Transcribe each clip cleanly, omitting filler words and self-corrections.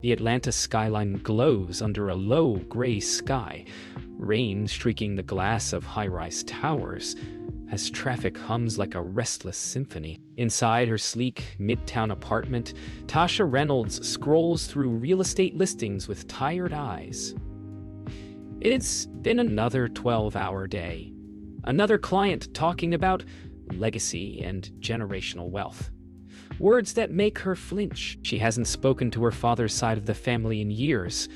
The Atlanta skyline glows under a low gray sky, rain streaking the glass of high-rise towers as traffic hums like a restless symphony. Inside her sleek, midtown apartment, Tasha Reynolds scrolls through real estate listings with tired eyes. It's been another 12-hour day. Another client talking about legacy and generational wealth. Words that make her flinch. She hasn't spoken to her father's side of the family in years,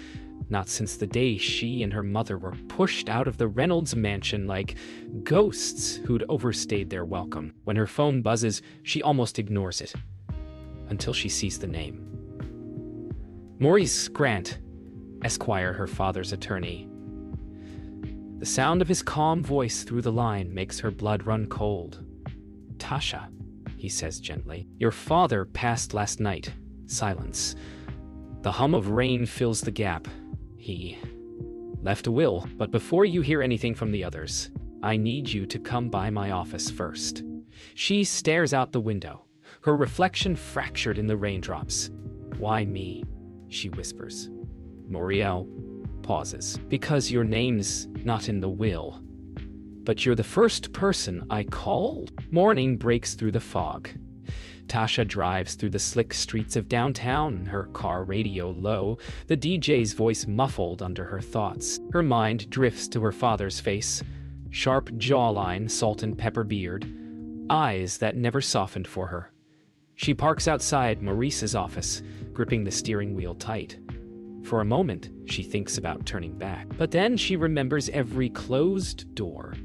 not since the day she and her mother were pushed out of the Reynolds mansion like ghosts who'd overstayed their welcome. When her phone buzzes, she almost ignores it, until she sees the name. Maurice Grant, Esquire, her father's attorney. The sound of his calm voice through the line makes her blood run cold. "Tasha," he says gently. "Your father passed last night." Silence. The hum of rain fills the gap. He left a will, but before you hear anything from the others, I need you to come by my office first. She stares out the window, her reflection fractured in the raindrops. "Why me?" she whispers. Moriel pauses. "Because your name's not in the will. But you're the first person I called." Morning breaks through the fog. Tasha drives through the slick streets of downtown, her car radio low, the DJ's voice muffled under her thoughts. Her mind drifts to her father's face, sharp jawline, salt and pepper beard, eyes that never softened for her. She parks outside Maurice's office, gripping the steering wheel tight. For a moment, she thinks about turning back. But then she remembers every closed door.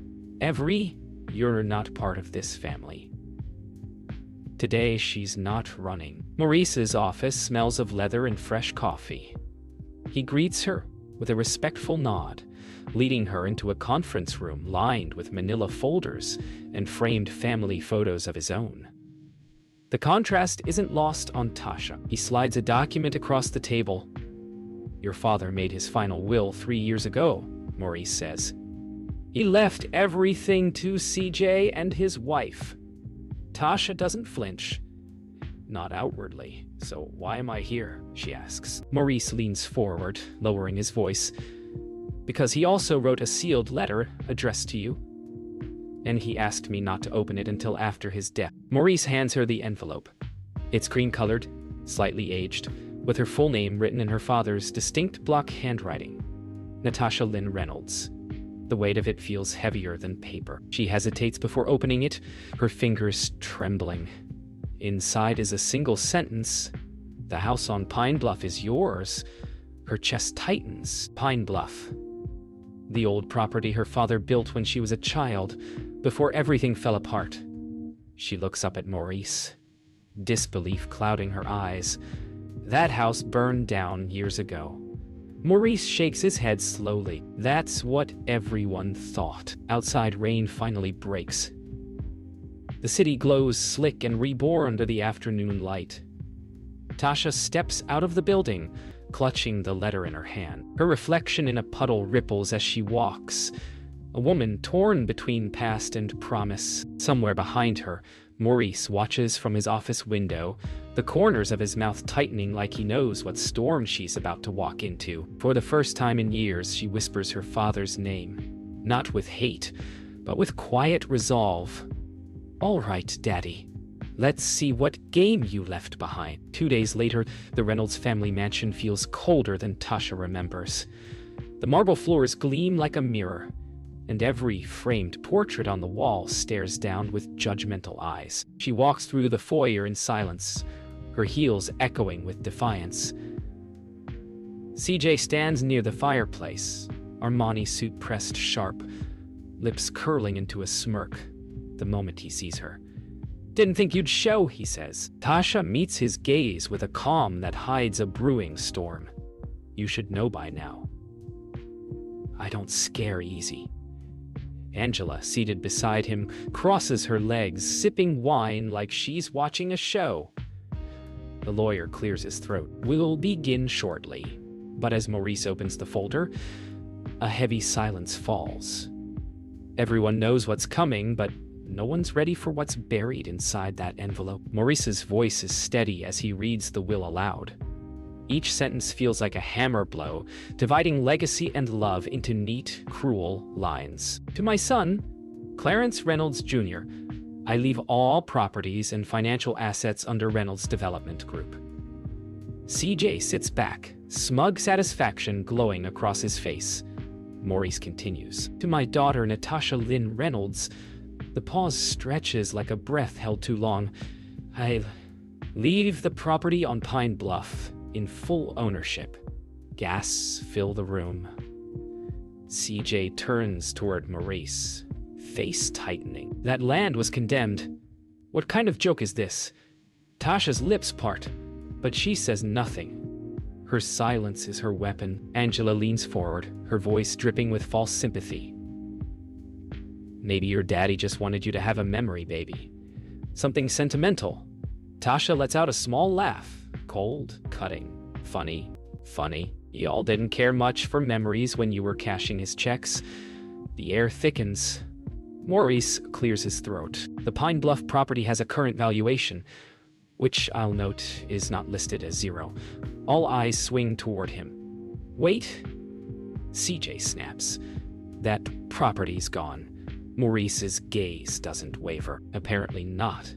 You're not part of this family. Today, she's not running. Maurice's office smells of leather and fresh coffee. He greets her with a respectful nod, leading her into a conference room lined with manila folders and framed family photos of his own. The contrast isn't lost on Tasha. He slides a document across the table. "Your father made his final will 3 years ago," Maurice says. "He left everything to CJ and his wife." Tasha doesn't flinch. "Not outwardly, so why am I here?" she asks. Maurice leans forward, lowering his voice. "Because he also wrote a sealed letter addressed to you. And he asked me not to open it until after his death." Maurice hands her the envelope. It's cream-colored, slightly aged, with her full name written in her father's distinct block handwriting. Natasha Lynn Reynolds. The weight of it feels heavier than paper. She hesitates before opening it, her fingers trembling. Inside is a single sentence. "The house on Pine Bluff is yours." Her chest tightens. Pine Bluff. The old property her father built when she was a child, before everything fell apart. She looks up at Maurice, disbelief clouding her eyes. "That house burned down years ago." Maurice shakes his head slowly. "That's what everyone thought." Outside, rain finally breaks. The city glows slick and reborn under the afternoon light. Tasha steps out of the building, clutching the letter in her hand. Her reflection in a puddle ripples as she walks. A woman torn between past and promise. Somewhere behind her, Maurice watches from his office window, the corners of his mouth tightening like he knows what storm she's about to walk into. For the first time in years, she whispers her father's name. Not with hate, but with quiet resolve. "All right, Daddy. Let's see what game you left behind." 2 days later, the Reynolds family mansion feels colder than Tasha remembers. The marble floors gleam like a mirror, and every framed portrait on the wall stares down with judgmental eyes. She walks through the foyer in silence, her heels echoing with defiance. CJ stands near the fireplace, Armani suit pressed sharp, lips curling into a smirk the moment he sees her. "Didn't think you'd show," he says. Tasha meets his gaze with a calm that hides a brewing storm. "You should know by now. I don't scare easy." Angela, seated beside him, crosses her legs, sipping wine like she's watching a show. The lawyer clears his throat. "We'll begin shortly." But as Maurice opens the folder, a heavy silence falls. Everyone knows what's coming, but no one's ready for what's buried inside that envelope. Maurice's voice is steady as he reads the will aloud. Each sentence feels like a hammer blow, dividing legacy and love into neat, cruel lines. To my son, Clarence Reynolds Jr., I leave all properties and financial assets under Reynolds Development Group. CJ sits back, smug satisfaction glowing across his face. Maurice continues. To my daughter, Natasha Lynn Reynolds, the pause stretches like a breath held too long. I leave the property on Pine Bluff in full ownership. Gasps fill the room. CJ turns toward Maurice, face tightening. That land was condemned. What kind of joke is this? Tasha's lips part, but she says nothing. Her silence is her weapon. Angela leans forward, her voice dripping with false sympathy. Maybe your daddy just wanted you to have a memory, baby. Something sentimental. Tasha lets out a small laugh. Cold, cutting, funny. Y'all didn't care much for memories when you were cashing his checks. The air thickens. Maurice clears his throat. The Pine Bluff property has a current valuation, which I'll note is not listed as 0. All eyes swing toward him. Wait. CJ snaps. That property's gone. Maurice's gaze doesn't waver. Apparently not.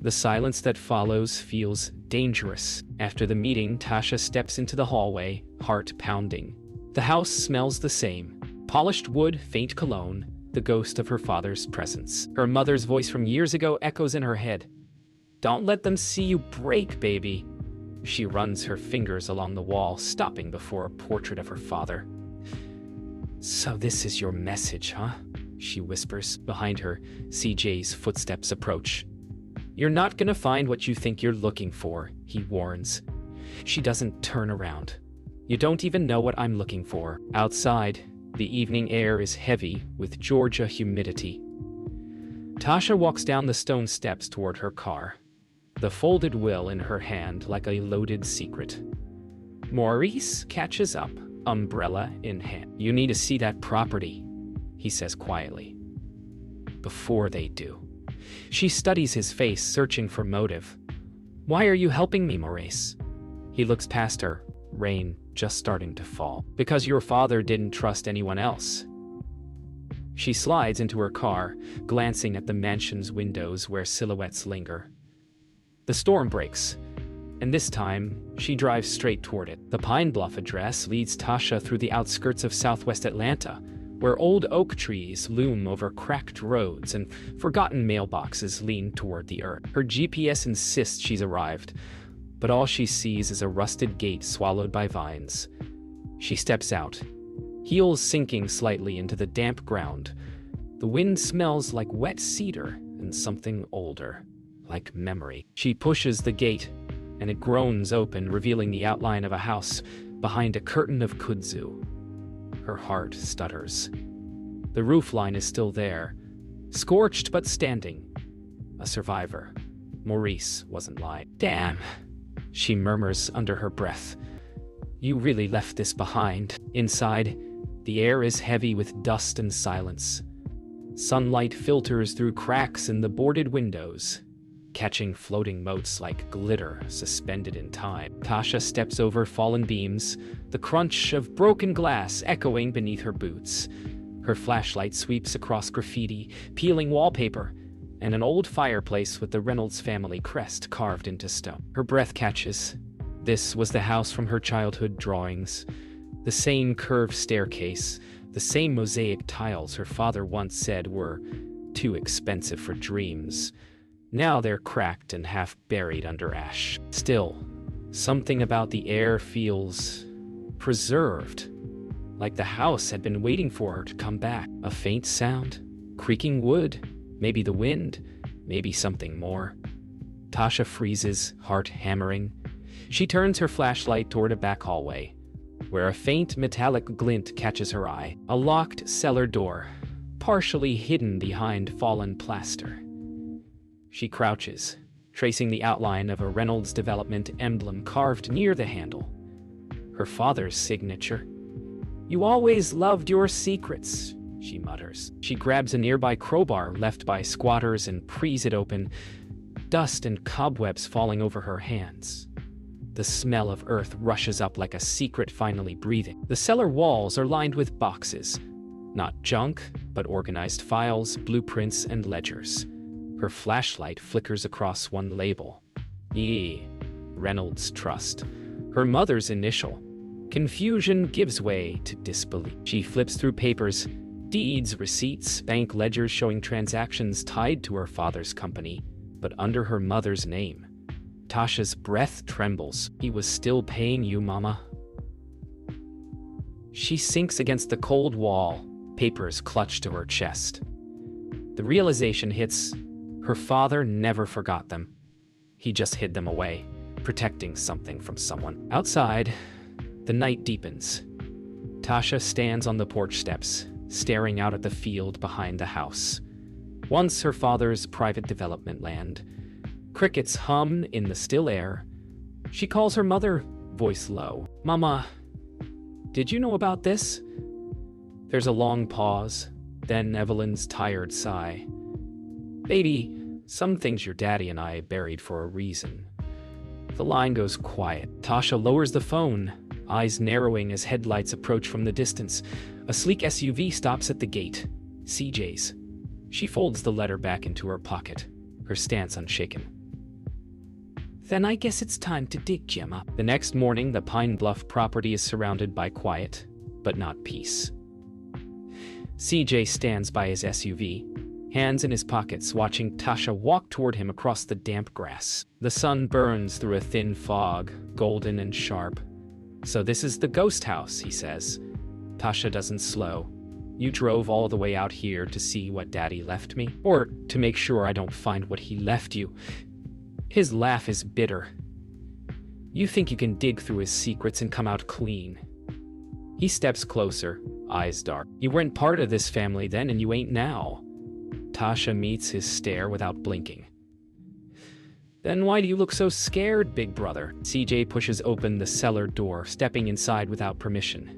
The silence that follows feels dangerous. After the meeting, Tasha steps into the hallway, heart pounding. The house smells the same. Polished wood, faint cologne, the ghost of her father's presence. Her mother's voice from years ago echoes in her head. Don't let them see you break, baby. She runs her fingers along the wall, stopping before a portrait of her father. So this is your message, huh? She whispers. Behind her, CJ's footsteps approach. You're not gonna find what you think you're looking for, he warns. She doesn't turn around. You don't even know what I'm looking for. Outside, the evening air is heavy with Georgia humidity. Tasha walks down the stone steps toward her car, the folded will in her hand like a loaded secret. Maurice catches up, umbrella in hand. You need to see that property, he says quietly. Before they do. She studies his face, searching for motive. Why are you helping me, Maurice? He looks past her, rain just starting to fall. Because your father didn't trust anyone else. She slides into her car, glancing at the mansion's windows where silhouettes linger. The storm breaks, and this time, she drives straight toward it. The Pine Bluff address leads Tasha through the outskirts of southwest Atlanta, where old oak trees loom over cracked roads and forgotten mailboxes lean toward the earth. Her GPS insists she's arrived, but all she sees is a rusted gate swallowed by vines. She steps out, heels sinking slightly into the damp ground. The wind smells like wet cedar and something older, like memory. She pushes the gate, and it groans open, revealing the outline of a house behind a curtain of kudzu. Her heart stutters. The roofline is still there, scorched but standing. A survivor. Maurice wasn't lying. Damn, she murmurs under her breath. You really left this behind. Inside, the air is heavy with dust and silence. Sunlight filters through cracks in the boarded windows, catching floating motes like glitter suspended in time. Tasha steps over fallen beams, the crunch of broken glass echoing beneath her boots. Her flashlight sweeps across graffiti, peeling wallpaper, and an old fireplace with the Reynolds family crest carved into stone. Her breath catches. This was the house from her childhood drawings. The same curved staircase, the same mosaic tiles her father once said were too expensive for dreams. Now they're cracked and half buried under ash. Still, something about the air feels preserved, like the house had been waiting for her to come back. A faint sound, creaking wood, maybe the wind, maybe something more. Tasha freezes, heart hammering. She turns her flashlight toward a back hallway, where a faint metallic glint catches her eye. A locked cellar door, partially hidden behind fallen plaster. She crouches, tracing the outline of a Reynolds Development emblem carved near the handle. Her father's signature. You always loved your secrets, she mutters. She grabs a nearby crowbar left by squatters and prees it open, dust and cobwebs falling over her hands. The smell of earth rushes up like a secret finally breathing. The cellar walls are lined with boxes. Not junk, but organized files, blueprints, and ledgers. Her flashlight flickers across one label. E. Reynolds Trust. Her mother's initial. Confusion gives way to disbelief. She flips through papers, deeds, receipts, bank ledgers showing transactions tied to her father's company, but under her mother's name. Tasha's breath trembles. He was still paying you, Mama. She sinks against the cold wall, papers clutched to her chest. The realization hits. Her father never forgot them. He just hid them away, protecting something from someone. Outside, the night deepens. Tasha stands on the porch steps, staring out at the field behind the house. Once her father's private development land. Crickets hum in the still air. She calls her mother, voice low. Mama, did you know about this? There's a long pause, then Evelyn's tired sigh. Baby, some things your daddy and I buried for a reason. The line goes quiet. Tasha lowers the phone, eyes narrowing as headlights approach from the distance. A sleek SUV stops at the gate. CJ's. She folds the letter back into her pocket, her stance unshaken. Then I guess it's time to dig Gemma. The next morning, the Pine Bluff property is surrounded by quiet, but not peace. CJ stands by his SUV, hands in his pockets, watching Tasha walk toward him across the damp grass. The sun burns through a thin fog, golden and sharp. So this is the ghost house, he says. Tasha doesn't slow. You drove all the way out here to see what Daddy left me? Or to make sure I don't find what he left you? His laugh is bitter. You think you can dig through his secrets and come out clean. He steps closer, eyes dark. You weren't part of this family then, and you ain't now. Tasha meets his stare without blinking. Then why do you look so scared, big brother? CJ pushes open the cellar door, stepping inside without permission.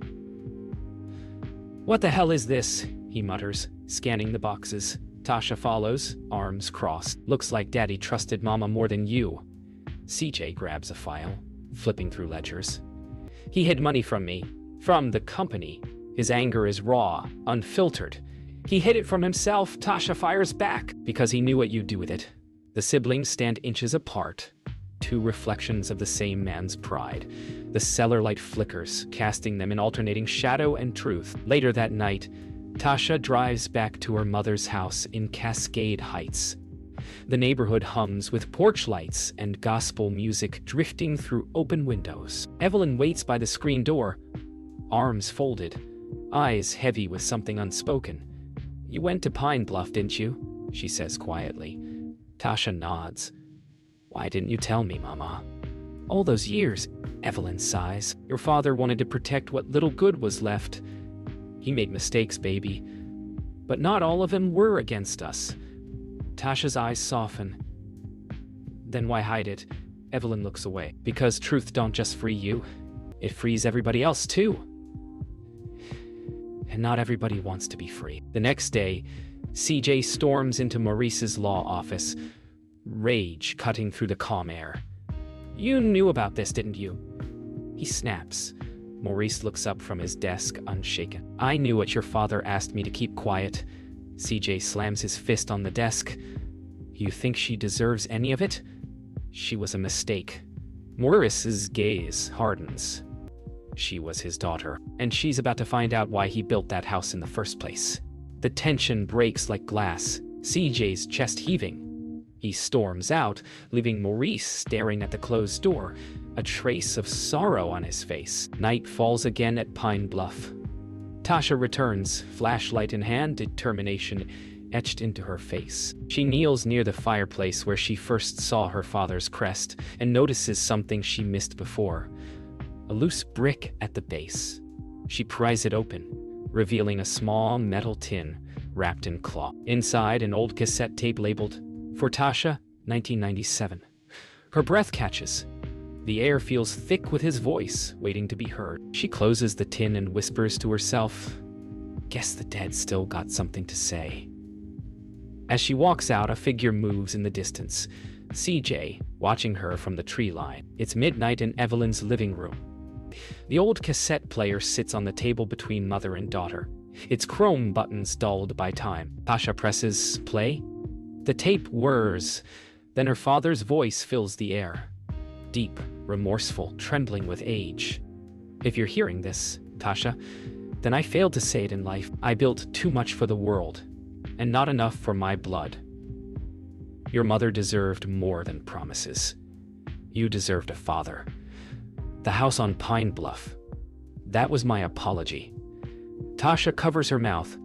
What the hell is this? He mutters, scanning the boxes. Tasha follows, arms crossed. Looks like Daddy trusted Mama more than you. CJ grabs a file, flipping through ledgers. He hid money from me, from the company. His anger is raw, unfiltered. He hid it from himself. Tasha fires back, because he knew what you'd do with it. The siblings stand inches apart, two reflections of the same man's pride. The cellar light flickers, casting them in alternating shadow and truth. Later that night, Tasha drives back to her mother's house in Cascade Heights. The neighborhood hums with porch lights and gospel music drifting through open windows. Evelyn waits by the screen door, arms folded, eyes heavy with something unspoken. You went to Pine Bluff, didn't you? She says quietly. Tasha nods. Why didn't you tell me, Mama? All those years, Evelyn sighs. Your father wanted to protect what little good was left. He made mistakes, baby. But not all of them were against us. Tasha's eyes soften. Then why hide it? Evelyn looks away. Because truth don't just free you. It frees everybody else, too. And not everybody wants to be free. The next day, CJ storms into Maurice's law office, rage cutting through the calm air. You knew about this, didn't you? He snaps. Maurice looks up from his desk, unshaken. I knew what your father asked me to keep quiet. CJ slams his fist on the desk. You think she deserves any of it? She was a mistake. Maurice's gaze hardens. She was his daughter, and she's about to find out why he built that house in the first place. The tension breaks like glass, CJ's chest heaving. He storms out, leaving Maurice staring at the closed door, a trace of sorrow on his face. Night falls again at Pine Bluff. Tasha returns, flashlight in hand, determination etched into her face. She kneels near the fireplace where she first saw her father's crest and notices something she missed before. A loose brick at the base. She pries it open, revealing a small metal tin wrapped in cloth. Inside, an old cassette tape labeled, For Tasha, 1997. Her breath catches. The air feels thick with his voice, waiting to be heard. She closes the tin and whispers to herself, Guess the dead still got something to say. As she walks out, a figure moves in the distance. CJ, watching her from the tree line. It's midnight in Evelyn's living room. The old cassette player sits on the table between mother and daughter, its chrome buttons dulled by time. Tasha presses play. The tape whirs, then her father's voice fills the air. Deep, remorseful, trembling with age. If you're hearing this, Tasha, then I failed to say it in life. I built too much for the world, and not enough for my blood. Your mother deserved more than promises. You deserved a father. The house on Pine Bluff. That was my apology. Tasha covers her mouth,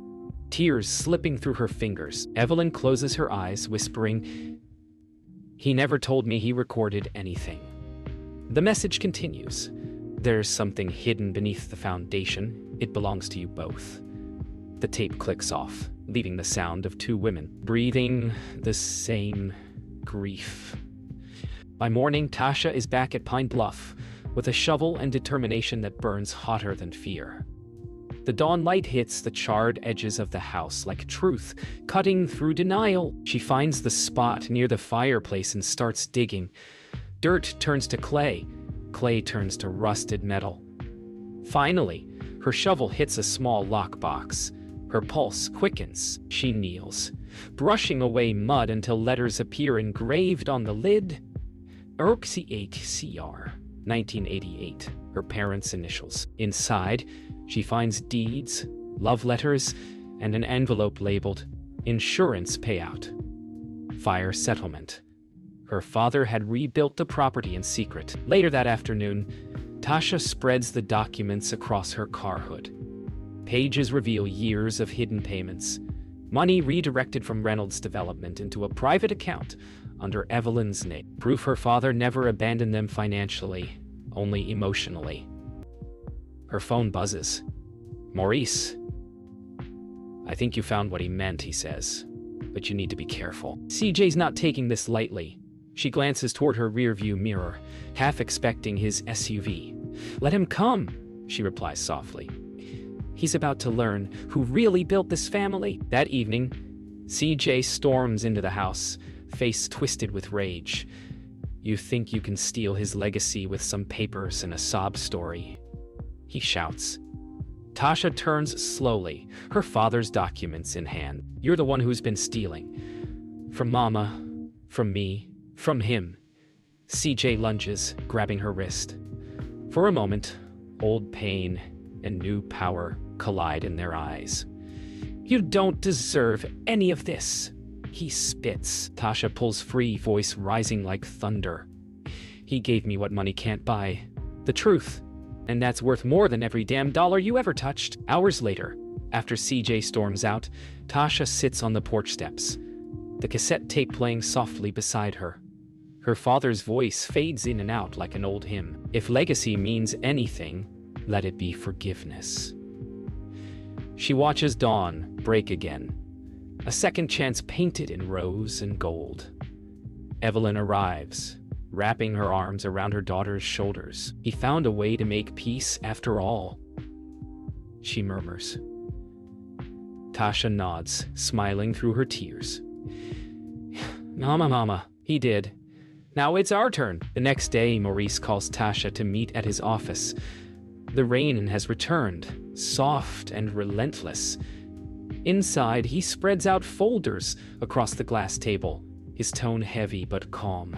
tears slipping through her fingers. Evelyn closes her eyes, whispering, "He never told me he recorded anything." The message continues. There's something hidden beneath the foundation. It belongs to you both. The tape clicks off, leaving the sound of two women breathing the same grief. By morning, Tasha is back at Pine Bluff with a shovel and determination that burns hotter than fear. The dawn light hits the charred edges of the house like truth, cutting through denial. She finds the spot near the fireplace and starts digging. Dirt turns to clay. Clay turns to rusted metal. Finally, her shovel hits a small lockbox. Her pulse quickens. She kneels, brushing away mud until letters appear engraved on the lid. ERCHCR, 1988, her parents' initials. Inside, she finds deeds, love letters, and an envelope labeled Insurance Payout. Fire Settlement. Her father had rebuilt the property in secret. Later that afternoon, Tasha spreads the documents across her car hood. Pages reveal years of hidden payments, money redirected from Reynolds Development into a private account under Evelyn's name. Proof her father never abandoned them financially, only emotionally. Her phone buzzes. "Maurice." "I think you found what he meant," he says, "but you need to be careful." CJ's not taking this lightly. She glances toward her rearview mirror, half expecting his SUV. "Let him come," she replies softly. "He's about to learn who really built this family." That evening, CJ storms into the house, face twisted with rage. "You think you can steal his legacy with some papers and a sob story?" he shouts. Tasha turns slowly, her father's documents in hand. "You're the one who's been stealing. From Mama, from me, from him." CJ lunges, grabbing her wrist. For a moment, old pain and new power collide in their eyes. "You don't deserve any of this," he spits. Tasha pulls free, voice rising like thunder. "He gave me what money can't buy. The truth. And that's worth more than every damn dollar you ever touched." Hours later, after CJ storms out, Tasha sits on the porch steps, the cassette tape playing softly beside her. Her father's voice fades in and out like an old hymn. If legacy means anything, let it be forgiveness. She watches dawn break again, a second chance painted in rose and gold. Evelyn arrives, wrapping her arms around her daughter's shoulders. "He found a way to make peace after all," she murmurs. Tasha nods, smiling through her tears. Mama, he did. Now it's our turn." The next day, Maurice calls Tasha to meet at his office. The rain has returned, soft and relentless. Inside, he spreads out folders across the glass table, his tone heavy but calm.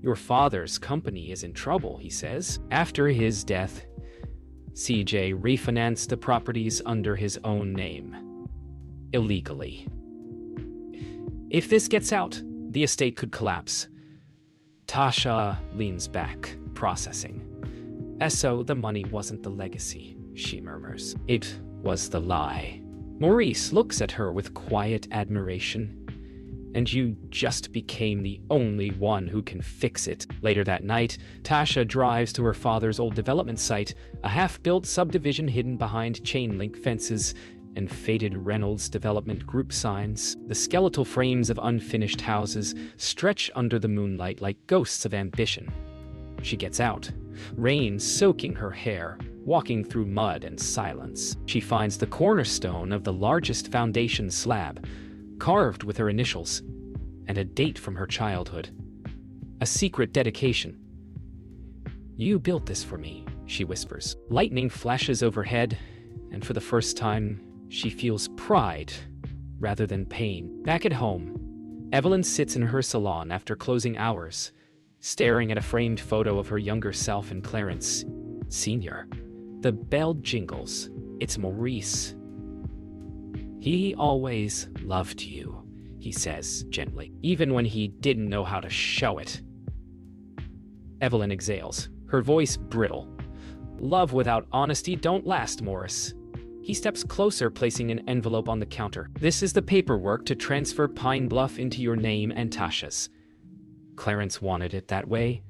"Your father's company is in trouble," he says. After his death, CJ refinanced the properties under his own name, illegally. If this gets out, the estate could collapse. Tasha leans back, processing. "So the money wasn't the legacy," she murmurs. "It was the lie." Maurice looks at her with quiet admiration. "And you just became the only one who can fix it." Later that night, Tasha drives to her father's old development site, a half-built subdivision hidden behind chain-link fences and faded Reynolds Development Group signs. The skeletal frames of unfinished houses stretch under the moonlight like ghosts of ambition. She gets out, rain soaking her hair, walking through mud and silence. She finds the cornerstone of the largest foundation slab, carved with her initials, and a date from her childhood. A secret dedication. "You built this for me," she whispers. Lightning flashes overhead, and for the first time, she feels pride rather than pain. Back at home, Evelyn sits in her salon after closing hours, staring at a framed photo of her younger self and Clarence Sr. The bell jingles. It's Maurice. "He always loved you," he says gently, even when he didn't know how to show it. Evelyn exhales, her voice brittle. "Love without honesty don't last, Morris." He steps closer, placing an envelope on the counter. "This is the paperwork to transfer Pine Bluff into your name and Tasha's." Clarence wanted it that way.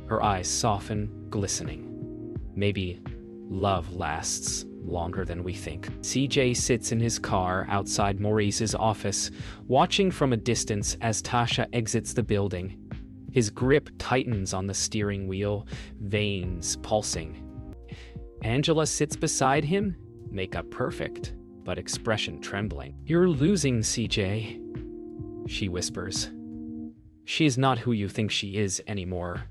Her eyes soften, glistening. Maybe love lasts longer than we think. CJ sits in his car outside Maurice's office, watching from a distance as Tasha exits the building. His grip tightens on the steering wheel, veins pulsing. Angela sits beside him, makeup perfect, but expression trembling. "You're losing, CJ," she whispers. "She's not who you think she is anymore."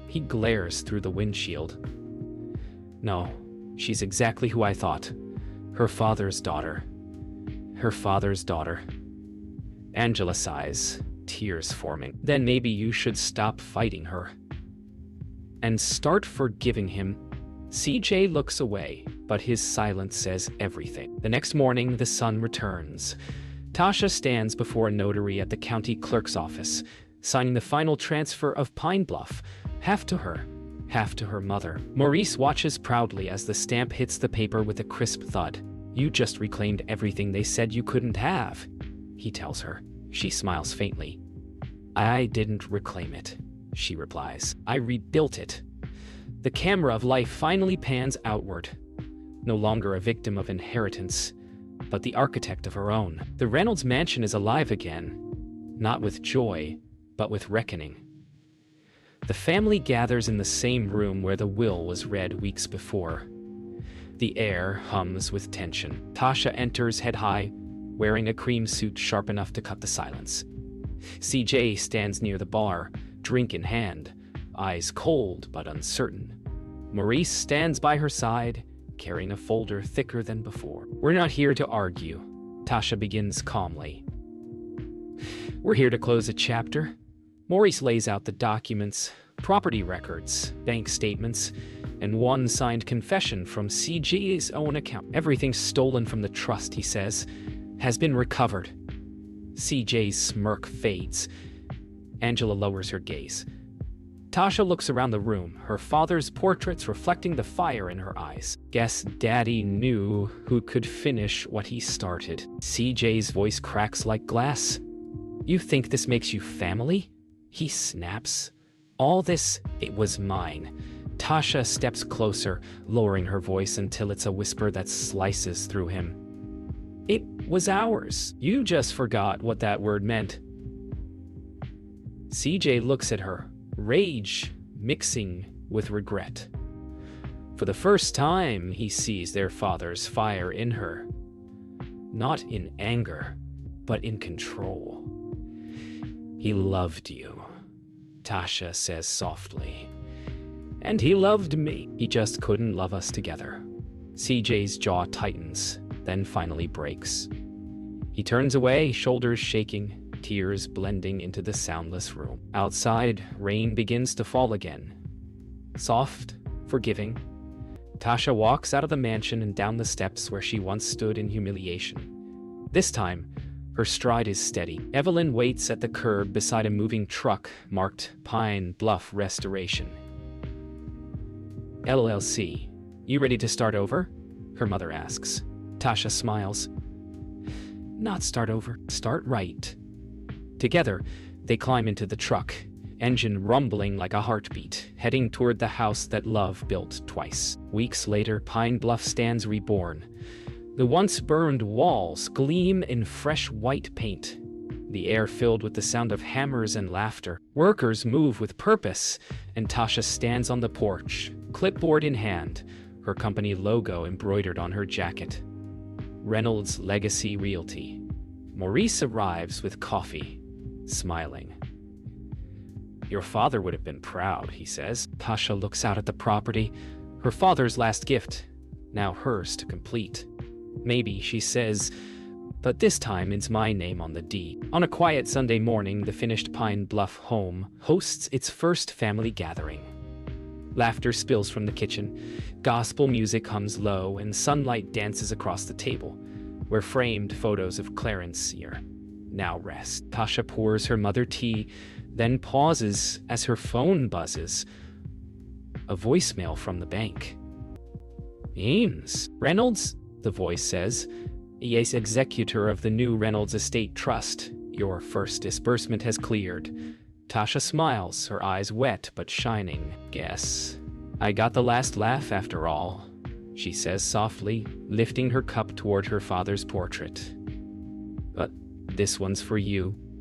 He glares through the windshield. "No, she's exactly who I thought. Her father's daughter. Her father's daughter." Angela sighs, tears forming. "Then maybe you should stop fighting her and start forgiving him." CJ looks away, but his silence says everything. The next morning, the sun returns. Tasha stands before a notary at the county clerk's office, signing the final transfer of Pine Bluff, half to her, half to her mother. Maurice watches proudly as the stamp hits the paper with a crisp thud. "You just reclaimed everything they said you couldn't have," he tells her. She smiles faintly. "I didn't reclaim it," she replies. "I rebuilt it." The camera of life finally pans outward. No longer a victim of inheritance, but the architect of her own. The Reynolds mansion is alive again, not with joy, but with reckoning. The family gathers in the same room where the will was read weeks before. The air hums with tension. Tasha enters head high, wearing a cream suit sharp enough to cut the silence. CJ stands near the bar, drink in hand, eyes cold but uncertain. Maurice stands by her side, carrying a folder thicker than before. "We're not here to argue," Tasha begins calmly. "We're here to close a chapter." Maurice lays out the documents, property records, bank statements, and one signed confession from CJ's own account. "Everything stolen from the trust," he says, "has been recovered." CJ's smirk fades. Angela lowers her gaze. Tasha looks around the room, her father's portraits reflecting the fire in her eyes. "Guess Daddy knew who could finish what he started." CJ's voice cracks like glass. "You think this makes you family?" He snaps. "All this, it was mine." Tasha steps closer, lowering her voice until it's a whisper that slices through him. "It was ours. You just forgot what that word meant." CJ looks at her, rage mixing with regret. For the first time, he sees their father's fire in her. Not in anger, but in control. "He loved you," Tasha says softly. "And he loved me. He just couldn't love us together." CJ's jaw tightens, then finally breaks. He turns away, shoulders shaking, tears blending into the soundless room. Outside, rain begins to fall again. Soft, forgiving. Tasha walks out of the mansion and down the steps where she once stood in humiliation. This time, her stride is steady. Evelyn waits at the curb beside a moving truck marked Pine Bluff Restoration. "LLC, you ready to start over?" her mother asks. Tasha smiles. "Not start over, start right." Together, they climb into the truck, engine rumbling like a heartbeat, heading toward the house that love built twice. Weeks later, Pine Bluff stands reborn. The once burned walls gleam in fresh white paint, the air filled with the sound of hammers and laughter. Workers move with purpose, and Tasha stands on the porch, clipboard in hand, her company logo embroidered on her jacket. Reynolds Legacy Realty. Maurice arrives with coffee. smiling. Your father would have been proud, he says. Tasha looks out at the property, her father's last gift, now hers to complete. Maybe, she says, but this time it's my name on the deed. On a quiet Sunday morning, the finished Pine Bluff home hosts its first family gathering. Laughter spills from the kitchen, gospel music hums low, and sunlight dances across the table, where framed photos of Clarence now rest. Tasha pours her mother tea, then pauses as her phone buzzes. A voicemail from the bank. Ames. Reynolds? The voice says. Yes, executor of the new Reynolds Estate Trust. Your first disbursement has cleared. Tasha smiles, her eyes wet but shining. Guess I got the last laugh after all, she says softly, lifting her cup toward her father's portrait. But this one's for you.